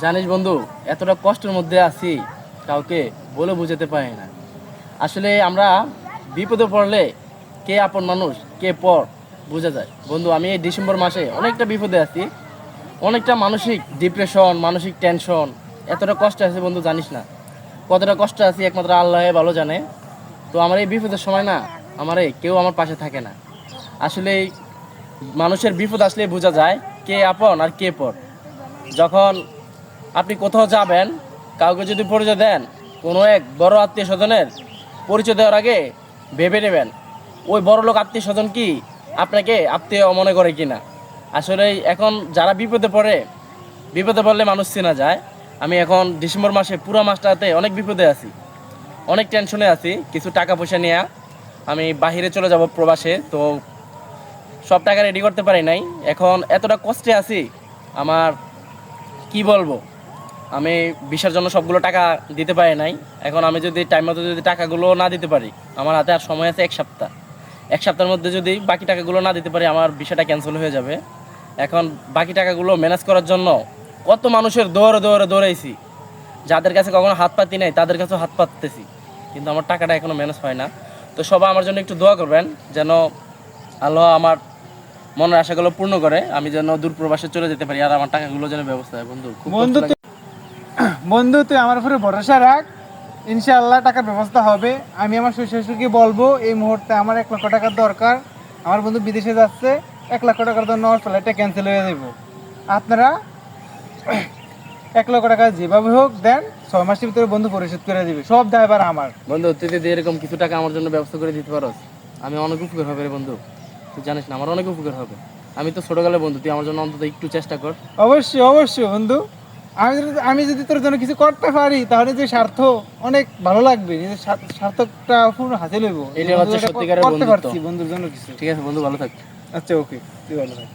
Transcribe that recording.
জানিস বন্ধু, এতটা কষ্টের মধ্যে আছি, কাউকে বলে বোঝাতে পারি না। আসলে আমরা বিপদে পড়লে কে আপন মানুষ কে পর বোঝা যায়। বন্ধু, আমি এই ডিসেম্বর মাসে অনেকটা বিপদে আছি, অনেকটা মানসিক ডিপ্রেশন, মানসিক টেনশন, এতটা কষ্ট আছে বন্ধু, জানিস না কতটা কষ্ট আছি, একমাত্র আল্লাহ ভালো জানে। তো আমার এই বিপদের সময় না, কেউ আমার পাশে থাকে না। আসলে মানুষের বিপদ আসলে বোঝা যায় কে আপন আর কে পর। যখন আপনি কোথাও যাবেন, কাউকে যদি পরিচয় দেন, কোনো এক বড় আত্মীয় স্বজনের পরিচয় দেওয়ার আগে ভেবে নেবেন ওই বড় লোক আত্মীয় স্বজন কি আপনাকে আত্মীয় মনে করে কিনা। আসলে এখন যারা বিপদে পড়লে মানুষ চেনা যায়। আমি এখন ডিসেম্বর মাসে পুরো মাসটাতে অনেক বিপদে আছি, অনেক টেনশনে আছি। কিছু টাকা পয়সা নিয়ে আমি বাহিরে চলে যাব প্রবাসে, তো সব টাকা রেডি করতে পারি নাই। এখন এতটা কষ্টে আছি, আমার কি বলবো। আমি ভিসার জন্য সবগুলো টাকা দিতে পারি নাই। এখন আমি যদি টাইম মতো যদি টাকাগুলো না দিতে পারি, আমার হাতে আর সময় আছে 1 সপ্তাহ। 1 সপ্তাহের মধ্যে যদি বাকি টাকাগুলো না দিতে পারি, আমার ভিসাটা ক্যান্সেল হয়ে যাবে। এখন বাকি টাকাগুলো ম্যানেজ করার জন্য কত মানুষের দৌড়াইছি, যাদের কাছে কখনো হাত পাতি নাই তাদের কাছেও হাত পাততেছি, কিন্তু আমার টাকাটা এখনো ম্যানেজ হয় না। তো সবাই আমার জন্য একটু দোয়া করবেন, যেন আল্লাহ আমার মনের আশাগুলো পূর্ণ করে, আমি যেন দূর প্রবাসে চলে যেতে পারি, আর আমার টাকাগুলো যেন ব্যবস্থা হয়। বন্ধু, খুব কষ্ট বন্ধু লাগে। তুই বন্ধু তুই আমার উপরে ভরসা রাখ, ইনশাআল্লাহ টাকার ব্যবস্থা হবে। আমি আমার শ্বশুর শাশুড়িকে বলবো এই মুহূর্তে আমার 1 লক্ষ টাকার দরকার। আমার বন্ধু বিদেশে যাচ্ছে, 1 লক্ষ টাকার জন্য আমার ফ্লাইটটা ক্যান্সেল হয়ে দেবো। আপনারা 1 লক্ষ টাকা যেভাবে হোক দেন, 6 মাসের ভিতরে বন্ধু পরিশোধ করে দিবে, সব দায়ভার আমার। বন্ধু, তুই যদি এরকম কিছু টাকা আমার জন্য ব্যবস্থা করে দিতে পারোস, আমি অনেক উপকার হবে রে বন্ধু। তুই জানিস না আমার অনেক উপকার হবে। আমি তো ছোটকালে বন্ধু, তুই আমার জন্য অন্তত একটু চেষ্টা কর। অবশ্যই অবশ্যই বন্ধু, আমি যদি তোর জন্য কিছু করতে পারি তাহলে যে স্বার্থ অনেক ভালো লাগবে, নিজের সার্থকটা পূর্ণ হাসিল হইব। এটা হচ্ছে সত্যিকারের করতে বন্ধুত্ব। পারছি বন্ধুর জন্য কিছু। ঠিক আছে বন্ধু, ভালো থাক। আচ্ছা, ওকে, তুই ভালো থাক।